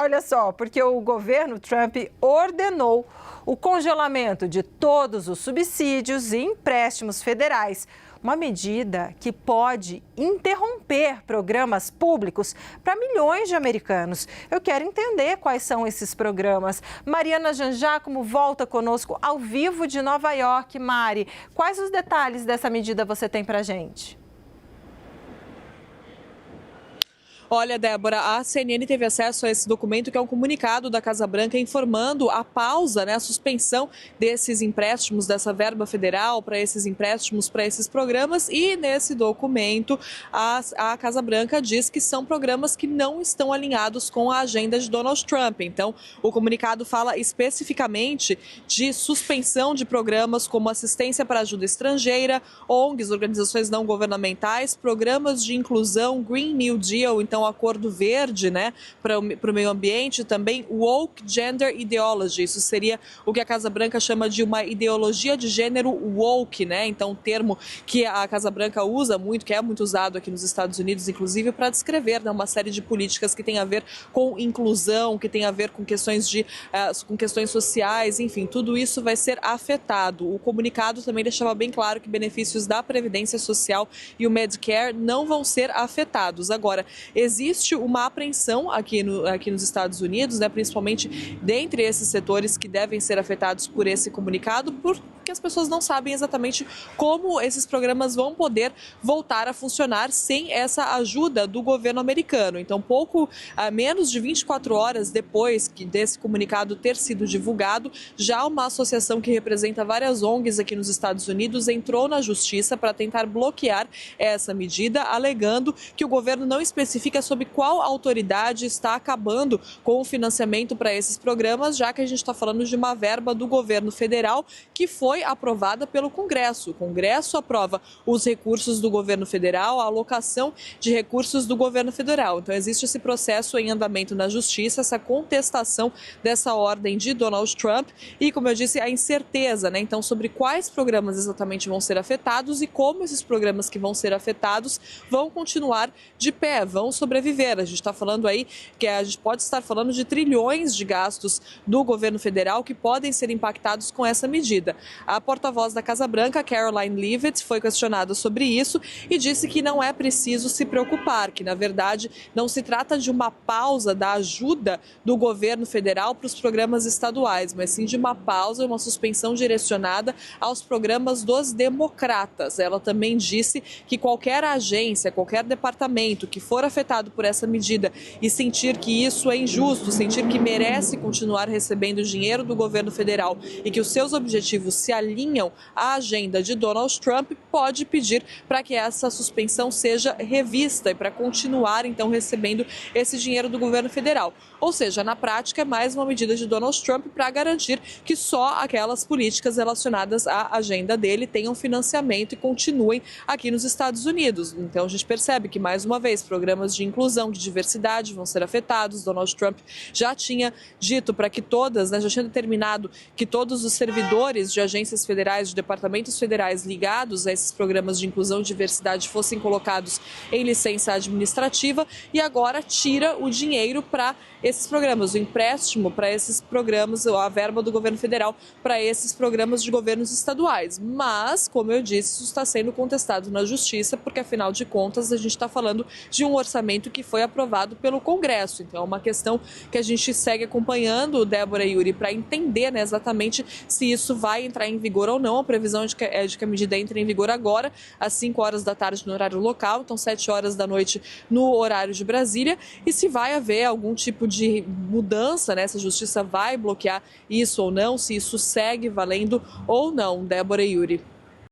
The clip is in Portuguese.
Olha só, porque o governo Trump ordenou o congelamento de todos os subsídios e empréstimos federais, uma medida que pode interromper programas públicos para milhões de americanos. Eu quero entender quais são esses programas. Mariana Jangiacomo volta conosco ao vivo de Nova York. Mari, quais os detalhes dessa medida você tem para a gente? Olha, Débora, a CNN teve acesso a esse documento, que é um comunicado da Casa Branca informando a pausa, a suspensão desses empréstimos, dessa verba federal para esses empréstimos, para esses programas. E nesse documento, a Casa Branca diz que são programas que não estão alinhados com a agenda de Donald Trump. Então, o comunicado fala especificamente de suspensão de programas como assistência para ajuda estrangeira, ONGs, organizações não governamentais, programas de inclusão, Green New Deal, então acordo verde, para o meio ambiente, também woke gender ideology. Isso seria o que a Casa Branca chama de uma ideologia de gênero woke, então um termo que a Casa Branca usa muito, que é muito usado aqui nos Estados Unidos, inclusive para descrever uma série de políticas que tem a ver com inclusão, que tem a ver com questões sociais, enfim, tudo isso vai ser afetado. O comunicado também deixava bem claro que benefícios da Previdência Social e o Medicare não vão ser afetados. Agora, existe uma apreensão aqui nos Estados Unidos, principalmente dentre esses setores que devem ser afetados por esse comunicado, porque as pessoas não sabem exatamente como esses programas vão poder voltar a funcionar sem essa ajuda do governo americano. Então, menos de 24 horas depois desse comunicado ter sido divulgado, já uma associação que representa várias ONGs aqui nos Estados Unidos entrou na justiça para tentar bloquear essa medida, alegando que o governo não especifica sobre qual autoridade está acabando com o financiamento para esses programas, já que a gente está falando de uma verba do governo federal que foi aprovada pelo Congresso. O Congresso aprova os recursos do governo federal, a alocação de recursos do governo federal. Então, existe esse processo em andamento na justiça, essa contestação dessa ordem de Donald Trump e, como eu disse, a incerteza, então, sobre quais programas exatamente vão ser afetados e como esses programas que vão ser afetados vão continuar de pé, vão sobreviver. A gente está falando aí que a gente pode estar falando de trilhões de gastos do governo federal que podem ser impactados com essa medida. A porta-voz da Casa Branca, Karoline Leavitt, foi questionada sobre isso e disse que não é preciso se preocupar, que na verdade não se trata de uma pausa da ajuda do governo federal para os programas estaduais, mas sim de uma pausa, uma suspensão direcionada aos programas dos democratas. Ela também disse que qualquer agência, qualquer departamento que for afetado por essa medida e sentir que isso é injusto, sentir que merece continuar recebendo dinheiro do governo federal e que os seus objetivos se alinham à agenda de Donald Trump, pode pedir para que essa suspensão seja revista e para continuar, então, recebendo esse dinheiro do governo federal. Ou seja, na prática, é mais uma medida de Donald Trump para garantir que só aquelas políticas relacionadas à agenda dele tenham financiamento e continuem aqui nos Estados Unidos. Então, a gente percebe que, mais uma vez, programas de inclusão, de diversidade vão ser afetados. Donald Trump já tinha dito para que já tinha determinado que todos os servidores de agências federais, de departamentos federais ligados a esses programas de inclusão e diversidade fossem colocados em licença administrativa e agora tira o dinheiro para esses programas, o empréstimo para esses programas, a verba do governo federal para esses programas de governos estaduais. Mas, como eu disse, isso está sendo contestado na justiça, porque afinal de contas a gente está falando de um orçamento que foi aprovado pelo Congresso. Então é uma questão que a gente segue acompanhando, Débora e Yuri, para entender exatamente se isso vai entrar em vigor ou não. A previsão é de que a medida entre em vigor agora, às 5 horas da tarde no horário local, então 7 horas da noite no horário de Brasília, e se vai haver algum tipo de mudança, se a justiça vai bloquear isso ou não, se isso segue valendo ou não, Débora e Yuri.